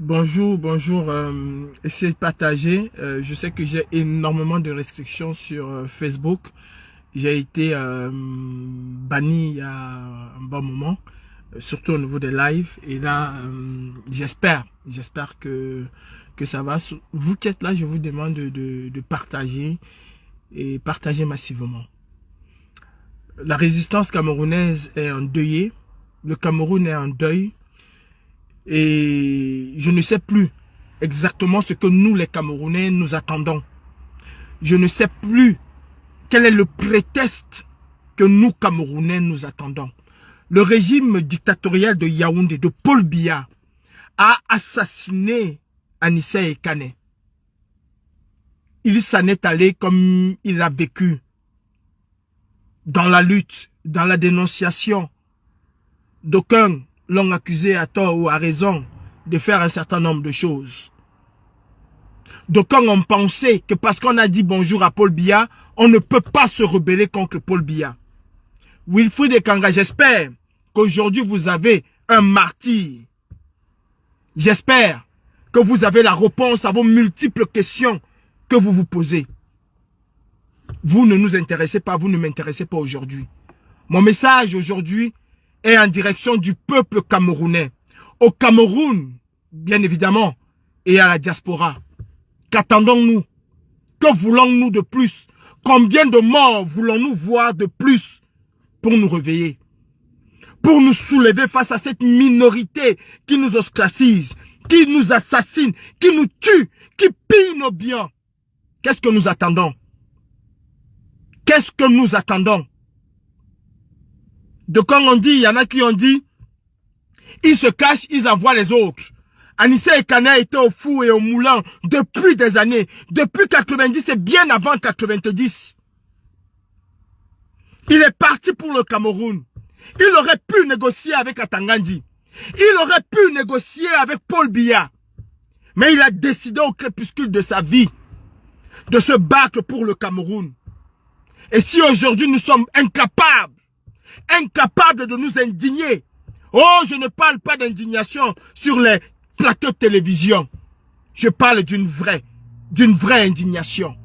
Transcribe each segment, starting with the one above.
Bonjour. Essayez de partager. Je sais que j'ai énormément de restrictions sur Facebook. J'ai été banni il y a un bon moment, surtout au niveau des lives. Et là, j'espère que ça va. Vous qui êtes là, je vous demande de partager et partager massivement. La résistance camerounaise est endeuillée. Le Cameroun est en deuil. Et je ne sais plus exactement ce que nous, les Camerounais, nous attendons. Je ne sais plus quel est le prétexte que nous, Camerounais, nous attendons. Le régime dictatorial de Yaoundé, de Paul Biya, a assassiné Anissé Ekane. Il s'en est allé comme il a vécu, dans la lutte, dans la dénonciation. D'aucuns l'ont accusé à tort ou à raison de faire un certain nombre de choses. D'aucuns ont pensé que parce qu'on a dit bonjour à Paul Biya, on ne peut pas se rebeller contre Paul Biya. Wilfried Ekanga, j'espère qu'aujourd'hui vous avez un martyr. J'espère que vous avez la réponse à vos multiples questions que vous vous posez. Vous ne nous intéressez pas, vous ne m'intéressez pas aujourd'hui. Mon message aujourd'hui est en direction du peuple camerounais. Au Cameroun, bien évidemment, et à la diaspora. Qu'attendons-nous? Que voulons-nous de plus? Combien de morts voulons-nous voir de plus pour nous réveiller? Pour nous soulever face à cette minorité qui nous ostracise, qui nous assassine, qui nous tue, qui pille nos biens. Qu'est-ce que nous attendons? Qu'est-ce que nous attendons? De quand on dit, il y en a qui ont dit, ils se cachent, ils envoient les autres. Anissé Ekane était au four et au moulin depuis des années. Depuis 90 et bien avant 90. Il est parti pour le Cameroun. Il aurait pu négocier avec Atangandi. Il aurait pu négocier avec Paul Biya. Mais il a décidé au crépuscule de sa vie de se battre pour le Cameroun. Et si aujourd'hui nous sommes incapables de nous indigner. Oh, je ne parle pas d'indignation sur les plateaux de télévision. Je parle d'une vraie indignation.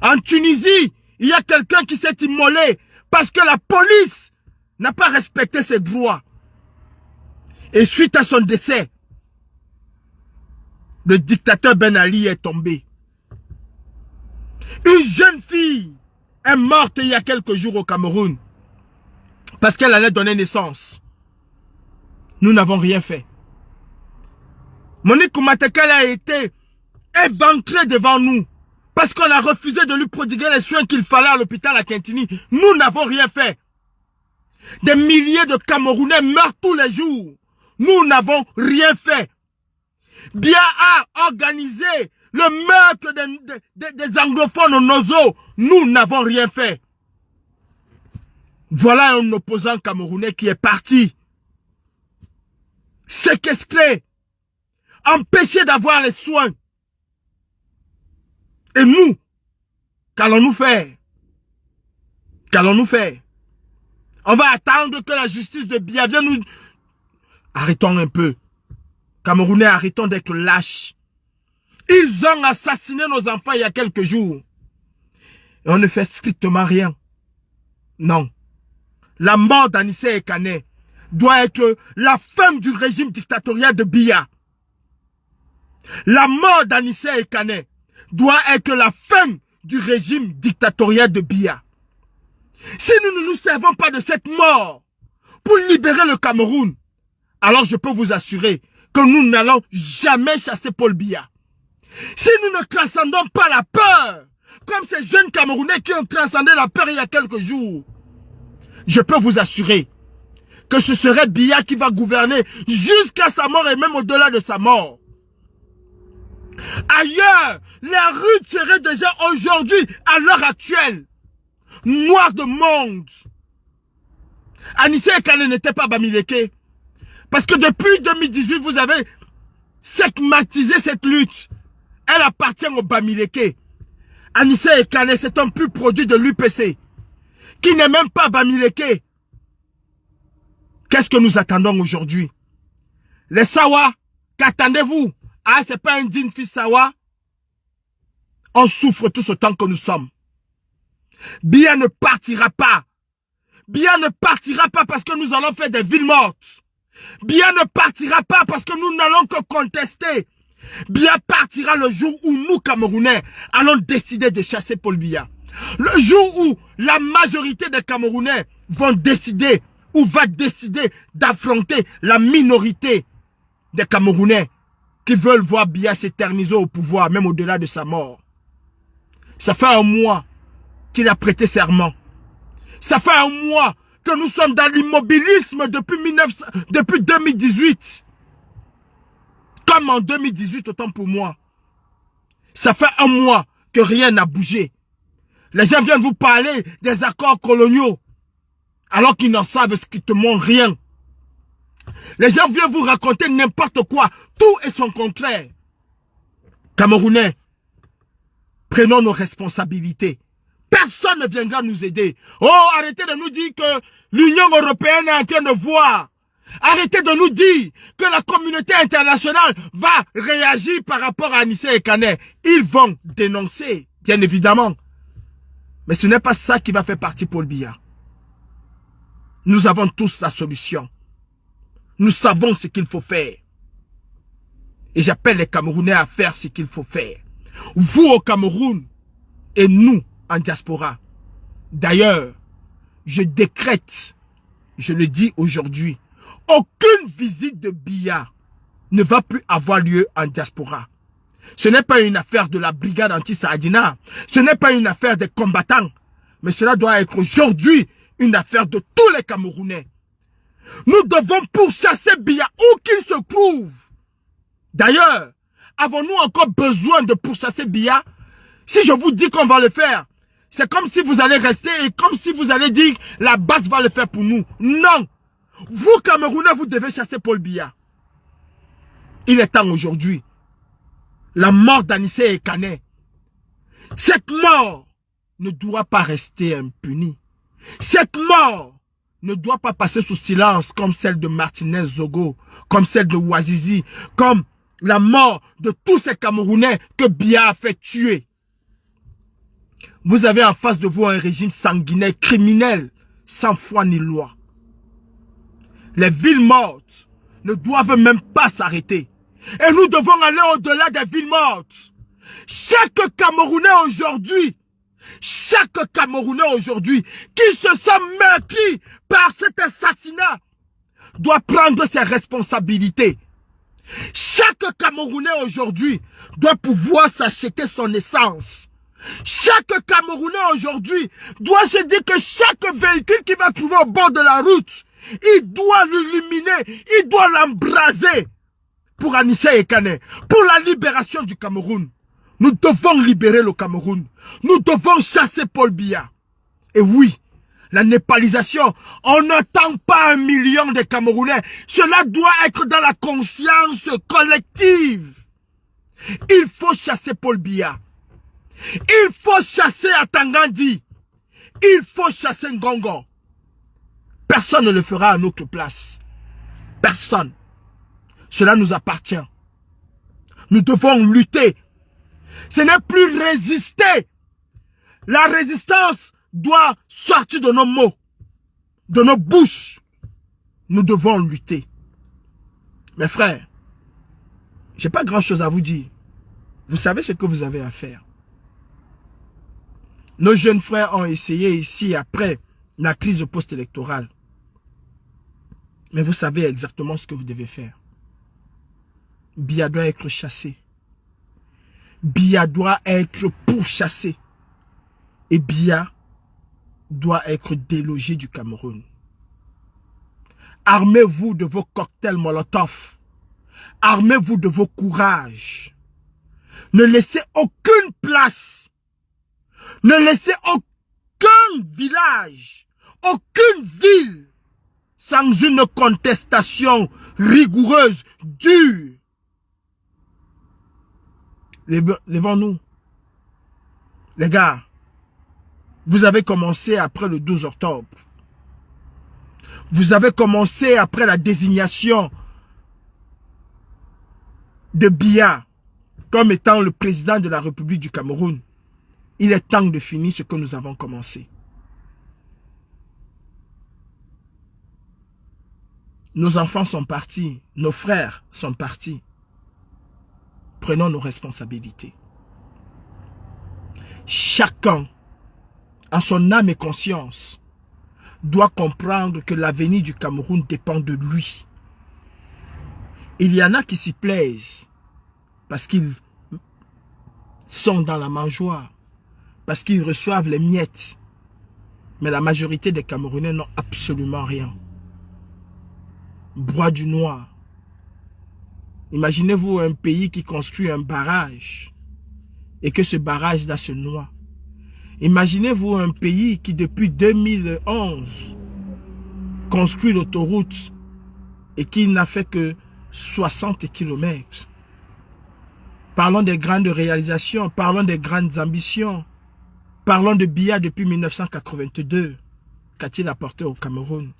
En Tunisie, il y a quelqu'un qui s'est immolé parce que la police n'a pas respecté ses droits. Et suite à son décès, le dictateur Ben Ali est tombé. Une jeune fille est morte il y a quelques jours au Cameroun. Parce qu'elle allait donner naissance. Nous n'avons rien fait. Monique Koumatekele a été éventré devant nous. Parce qu'on a refusé de lui prodiguer les soins qu'il fallait à l'hôpital à Kintini. Nous n'avons rien fait. Des milliers de Camerounais meurent tous les jours. Nous n'avons rien fait. Biya a organisé le meurtre des anglophones au Nozo. Nous n'avons rien fait. Voilà un opposant camerounais qui est parti. Séquestré. Empêché d'avoir les soins. Et nous, qu'allons-nous faire? Qu'allons-nous faire? On va attendre que la justice de Biya vienne nous... Arrêtons un peu. Camerounais, arrêtons d'être lâches. Ils ont assassiné nos enfants il y a quelques jours. Et on ne fait strictement rien. Non. La mort d'Anissé Ekane doit être la fin du régime dictatorial de Biya. La mort d'Anissé Ekane doit être la fin du régime dictatorial de Biya. Si nous ne nous servons pas de cette mort pour libérer le Cameroun, alors je peux vous assurer que nous n'allons jamais chasser Paul Biya. Si nous ne transcendons pas la peur, comme ces jeunes Camerounais qui ont transcendé la peur il y a quelques jours, je peux vous assurer que ce serait Biya qui va gouverner jusqu'à sa mort et même au-delà de sa mort. Ailleurs, les rues seraient déjà aujourd'hui, à l'heure actuelle, noires de monde. Anissé Ekane n'était pas Bamileke. Parce que depuis 2018, vous avez segmatisé cette lutte. Elle appartient au Bamileke. Anissé Ekane, c'est un pur produit de l'UPC. Qui n'est même pas Bamileke. Qu'est-ce que nous attendons aujourd'hui? Les Sawa, Qu'attendez-vous? Ah, c'est pas un digne fils Sawa? On souffre tous autant que nous sommes. Biya ne partira pas. Biya ne partira pas parce que nous allons faire des villes mortes. Biya ne partira pas parce que nous n'allons que contester. Biya partira le jour où nous, Camerounais, allons décider de chasser Paul Biya. Le jour où la majorité des Camerounais vont décider ou va décider d'affronter la minorité des Camerounais qui veulent voir Biya s'éterniser au pouvoir, même au-delà de sa mort. Ça fait un mois qu'il a prêté serment. Ça fait un mois que nous sommes dans l'immobilisme depuis 2018. Comme en 2018, autant pour moi. Ça fait un mois que rien n'a bougé. Les gens viennent vous parler des accords coloniaux, alors qu'ils n'en savent strictement rien. Les gens viennent vous raconter n'importe quoi. Tout est son contraire. Camerounais, prenons nos responsabilités. Personne ne viendra nous aider. Oh, arrêtez de nous dire que l'Union européenne est en train de voir. Arrêtez de nous dire que la communauté internationale va réagir par rapport à Anissé Ekane. Ils vont dénoncer, bien évidemment. Mais ce n'est pas ça qui va faire partie Paul Biya. Nous avons tous la solution. Nous savons ce qu'il faut faire. Et j'appelle les Camerounais à faire ce qu'il faut faire. Vous au Cameroun et nous en diaspora. D'ailleurs, je décrète, je le dis aujourd'hui, aucune visite de Biya ne va plus avoir lieu en diaspora. Ce n'est pas une affaire de la brigade anti-Saadina. Ce n'est pas une affaire des combattants. Mais cela doit être aujourd'hui une affaire de tous les Camerounais. Nous devons pourchasser Biya où qu'il se trouve. D'ailleurs, avons-nous encore besoin de pourchasser Biya? Si je vous dis qu'on va le faire, c'est comme si vous allez rester et comme si vous allez dire la base va le faire pour nous. Non. Vous, Camerounais, vous devez chasser Paul Biya. Il est temps aujourd'hui. La mort d'Anissé Ekane. Cette mort ne doit pas rester impunie. Cette mort ne doit pas passer sous silence comme celle de Martinez Zogo, comme celle de Ouazizi, comme la mort de tous ces Camerounais que Biya a fait tuer. Vous avez en face de vous un régime sanguinaire, criminel, sans foi ni loi. Les villes mortes ne doivent même pas s'arrêter. Et nous devons aller au-delà des villes mortes. Chaque Camerounais aujourd'hui qui se sent meurtri par cet assassinat doit prendre ses responsabilités. Chaque Camerounais aujourd'hui doit pouvoir s'acheter son essence. Chaque Camerounais aujourd'hui doit se dire que chaque véhicule qui va trouver au bord de la route, il doit l'illuminer, il doit l'embraser pour Anissé Ekane, pour la libération du Cameroun. Nous devons libérer le Cameroun. Nous devons chasser Paul Biya. Et oui, la népalisation, on n'attend pas 1 million de Camerounais. Cela doit être dans la conscience collective. Il faut chasser Paul Biya. Il faut chasser Atangandi. Il faut chasser Ngongo. Personne ne le fera à notre place. Personne. Cela nous appartient. Nous devons lutter. Ce n'est plus résister. La résistance doit sortir de nos mots, de nos bouches. Nous devons lutter. Mes frères, je n'ai pas grand-chose à vous dire. Vous savez ce que vous avez à faire. Nos jeunes frères ont essayé ici après la crise post-électorale. Mais vous savez exactement ce que vous devez faire. Biya doit être chassé. Biya doit être pourchassé. Et Biya doit être délogé du Cameroun. Armez-vous de vos cocktails Molotov. Armez-vous de vos courages. Ne laissez aucune place. Ne laissez aucun village, aucune ville sans une contestation rigoureuse, dure. Levons-nous. Les gars, vous avez commencé après le 12 octobre. Vous avez commencé après la désignation de Biya comme étant le président de la République du Cameroun, il est temps de finir ce que nous avons commencé. Nos enfants sont partis, nos frères sont partis. Prenons nos responsabilités. Chacun, en son âme et conscience, doit comprendre que l'avenir du Cameroun dépend de lui. Il y en a qui s'y plaisent parce qu'ils sont dans la mangeoire, parce qu'ils reçoivent les miettes. Mais la majorité des Camerounais n'ont absolument rien. Bois du noir. Imaginez-vous un pays qui construit un barrage et que ce barrage-là se noie. Imaginez-vous un pays qui depuis 2011 construit l'autoroute et qui n'a fait que 60 km. Parlons des grandes réalisations, parlons des grandes ambitions. Parlons de Biya depuis 1982. Qu'a-t-il apporté au Cameroun?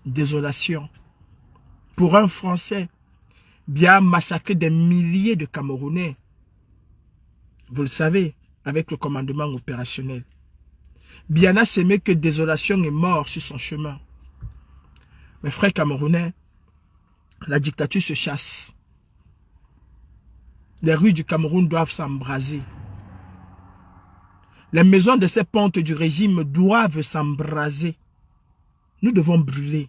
Désolation. Pour un Français, Biya a massacré des milliers de Camerounais. Vous le savez, avec le commandement opérationnel. Biya n'a semé que désolation et mort sur son chemin. Mes frères camerounais, la dictature se chasse. Les rues du Cameroun doivent s'embraser. Les maisons de ces pontes du régime doivent s'embraser. Nous devons brûler.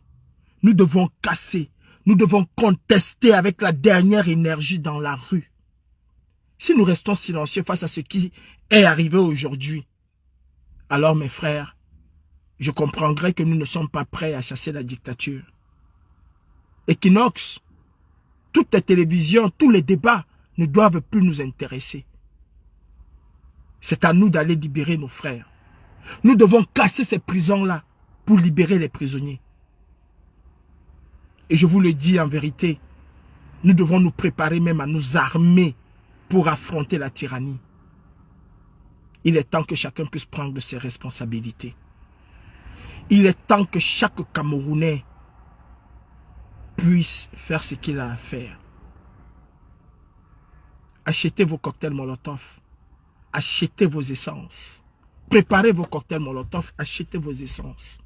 Nous devons casser. Nous devons contester avec la dernière énergie dans la rue. Si nous restons silencieux face à ce qui est arrivé aujourd'hui, alors mes frères, je comprendrai que nous ne sommes pas prêts à chasser la dictature. Equinox, toutes les télévisions, tous les débats ne doivent plus nous intéresser. C'est à nous d'aller libérer nos frères. Nous devons casser ces prisons-là pour libérer les prisonniers. Et je vous le dis en vérité, nous devons nous préparer même à nous armer pour affronter la tyrannie. Il est temps que chacun puisse prendre ses responsabilités. Il est temps que chaque Camerounais puisse faire ce qu'il a à faire. Achetez vos cocktails Molotov. Achetez vos essences. Préparez vos cocktails Molotov. Achetez vos essences.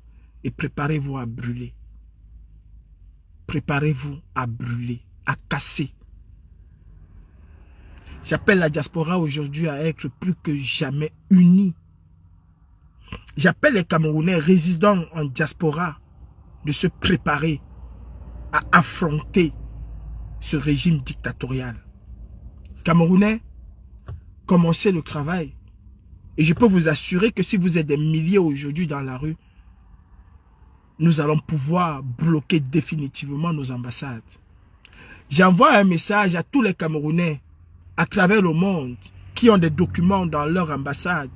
Et préparez-vous à brûler. Préparez-vous à brûler, à casser. J'appelle la diaspora aujourd'hui à être plus que jamais unis. J'appelle les Camerounais résidant en diaspora de se préparer à affronter ce régime dictatorial. Camerounais, commencez le travail. Et je peux vous assurer que si vous êtes des milliers aujourd'hui dans la rue, nous allons pouvoir bloquer définitivement nos ambassades. J'envoie un message à tous les Camerounais à travers le monde qui ont des documents dans leur ambassade.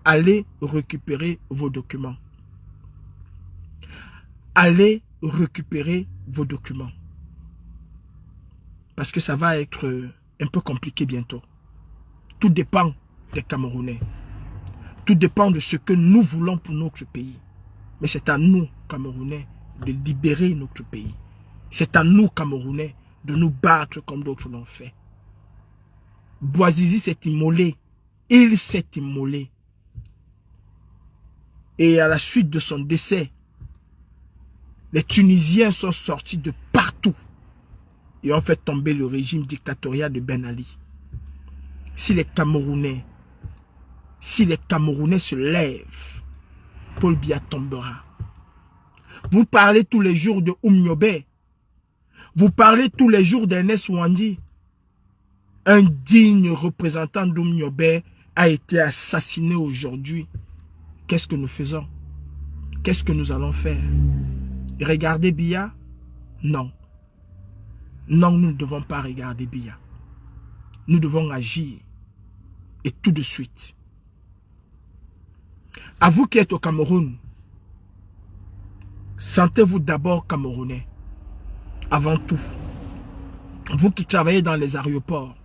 Allez récupérer vos documents. Allez récupérer vos documents. Parce que ça va être un peu compliqué bientôt. Tout dépend des Camerounais. Tout dépend de ce que nous voulons pour notre pays. Mais c'est à nous, Camerounais, de libérer notre pays. C'est à nous, Camerounais, de nous battre comme d'autres l'ont fait. Bouazizi s'est immolé. Il s'est immolé. Et à la suite de son décès, les Tunisiens sont sortis de partout et ont fait tomber le régime dictatorial de Ben Ali. Si les Camerounais se lèvent, Paul Biya tombera. Vous parlez tous les jours de Oumniobé. Vous parlez tous les jours d'Ernest Ouandi. Un digne représentant d'Oumniobé a été assassiné aujourd'hui. Qu'est-ce que nous faisons? Qu'est-ce que nous allons faire? Regarder Biya? Non. Non, nous ne devons pas regarder Biya. Nous devons agir. Et tout de suite. À vous qui êtes au Cameroun, sentez-vous d'abord Camerounais. Avant tout. Vous qui travaillez dans les aéroports,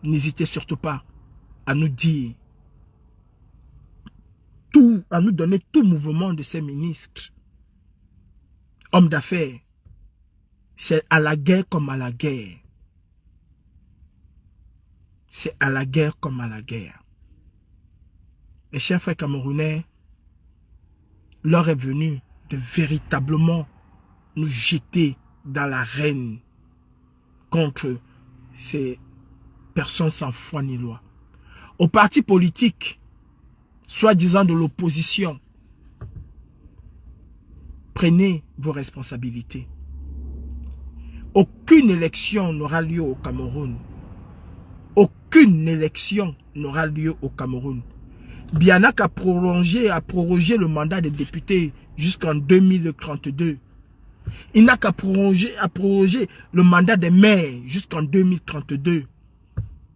n'hésitez surtout pas à nous dire tout, à nous donner tout mouvement de ces ministres. Hommes d'affaires, c'est à la guerre comme à la guerre. c'est à la guerre comme à la guerre. Mes chers frères camerounais, l'heure est venue de véritablement nous jeter dans l'arène contre ces personnes sans foi ni loi. Aux partis politiques, soi-disant de l'opposition, prenez vos responsabilités. Aucune élection n'aura lieu au Cameroun. Aucune élection n'aura lieu au Cameroun. Bianak a prorogé le mandat des députés jusqu'en 2032. Il n'a qu'à proroger le mandat des maires jusqu'en 2032.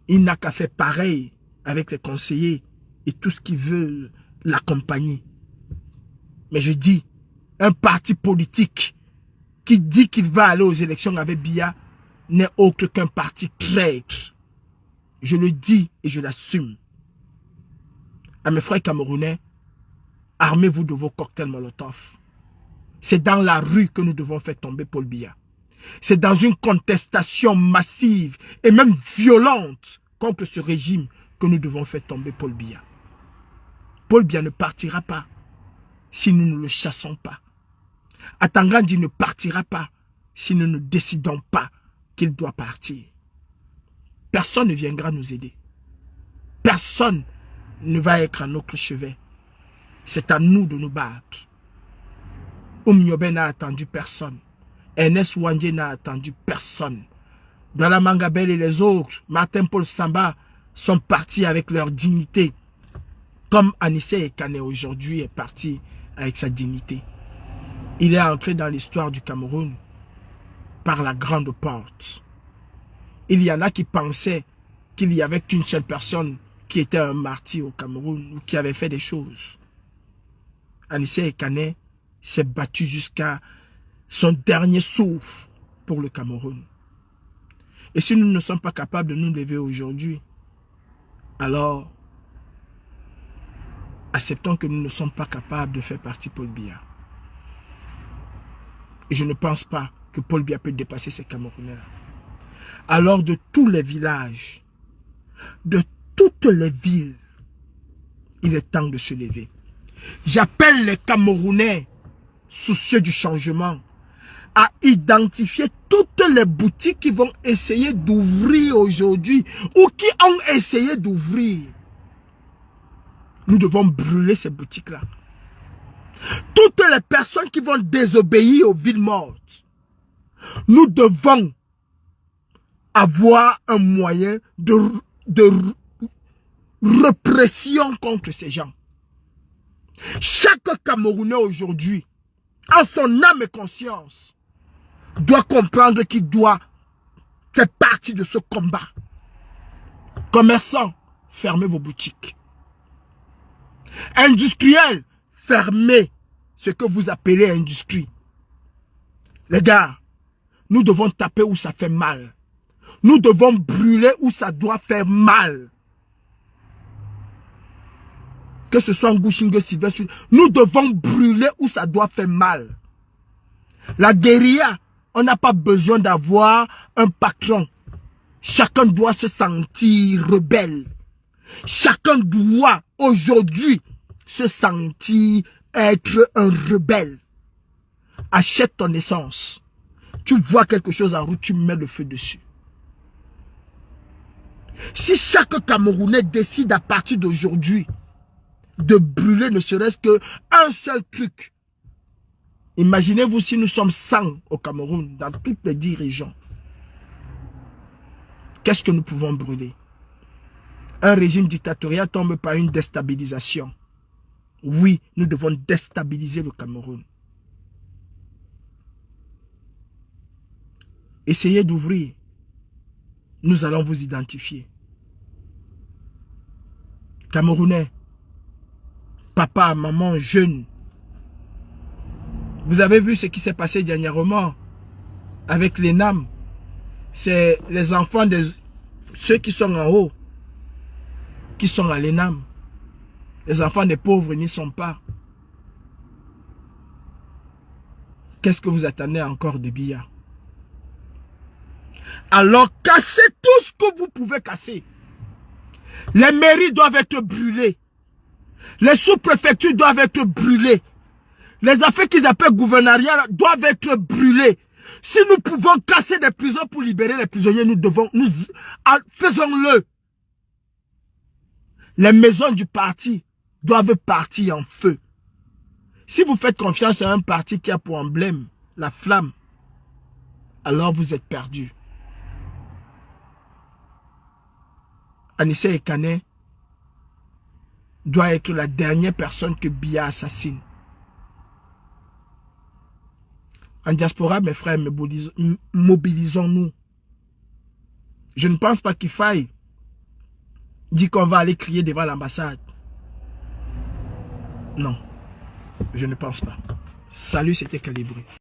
Il n'a qu'à faire pareil avec les conseillers et tout ce qui veut l'accompagner. Mais je dis, un parti politique qui dit qu'il va aller aux élections avec Biya n'est autre qu'un parti traître. Je le dis et je l'assume. À mes frères camerounais, armez-vous de vos cocktails Molotov. C'est dans la rue que nous devons faire tomber Paul Biya. C'est dans une contestation massive et même violente contre ce régime que nous devons faire tomber Paul Biya. Paul Biya ne partira pas si nous ne le chassons pas. Atangandi ne partira pas si nous ne décidons pas qu'il doit partir. Personne ne viendra nous aider. Personne ne va être à notre chevet. C'est à nous de nous battre. Oumniobe n'a attendu personne. Ernest Ouandje n'a attendu personne. Douala Mangabel et les autres, Martin Paul Samba, sont partis avec leur dignité. Comme Anissé Ekane aujourd'hui est parti avec sa dignité. Il est entré dans l'histoire du Cameroun par la grande porte. Il y en a qui pensaient qu'il n'y avait qu'une seule personne qui était un martyr au Cameroun ou qui avait fait des choses. Anissé Ekane s'est battu jusqu'à son dernier souffle pour le Cameroun. Et si nous ne sommes pas capables de nous lever aujourd'hui, alors acceptons que nous ne sommes pas capables de faire partie Paul Biya. Et je ne pense pas que Paul Biya peut dépasser ces Camerounais-là. Alors de tous les villages, de toutes les villes, il est temps de se lever. J'appelle les Camerounais soucieux du changement à identifier toutes les boutiques qui vont essayer d'ouvrir aujourd'hui ou qui ont essayé d'ouvrir. Nous devons brûler ces boutiques-là. Toutes les personnes qui vont désobéir aux villes mortes, nous devons avoir un moyen de répression contre ces gens. Chaque Camerounais aujourd'hui, en son âme et conscience, doit comprendre qu'il doit faire partie de ce combat. Commerçants, fermez vos boutiques. Industriels, fermez ce que vous appelez industrie. Les gars, nous devons taper où ça fait mal. Nous devons brûler où ça doit faire mal. Que ce soit en Gouchingue, Sylvestre, nous devons brûler où ça doit faire mal. La guérilla, on n'a pas besoin d'avoir un patron. Chacun doit se sentir rebelle. Chacun doit aujourd'hui se sentir être un rebelle. Achète ton essence. Tu vois quelque chose en route, tu mets le feu dessus. Si chaque Camerounais décide à partir d'aujourd'hui de brûler ne serait-ce qu'un seul truc. Imaginez-vous si nous sommes 100 au Cameroun, dans toutes les 10 régions. Qu'est-ce que nous pouvons brûler? Un régime dictatorial tombe par une déstabilisation. Oui, nous devons déstabiliser le Cameroun. Essayez d'ouvrir. Nous allons vous identifier. Camerounais, papa, maman, jeunes. Vous avez vu ce qui s'est passé dernièrement avec les NAM. C'est les enfants de ceux qui sont en haut, qui sont à l'ENAM. Les enfants des pauvres n'y sont pas. Qu'est-ce que vous attendez encore de Biya? Alors cassez tout ce que vous pouvez casser. Les mairies doivent être brûlées. Les sous-préfectures doivent être brûlées. Les affaires qu'ils appellent gouverneuriales doivent être brûlées. Si nous pouvons casser des prisons pour libérer les prisonniers, faisons-le. Les maisons du parti doivent partir en feu. Si vous faites confiance à un parti qui a pour emblème la flamme, alors vous êtes perdus. Anissé Ekane doit être la dernière personne que Biya assassine. En diaspora, mes frères, mobilisons-nous. Je ne pense pas qu'il faille dire qu'on va aller crier devant l'ambassade. Non, je ne pense pas. Salut, c'était Calibré.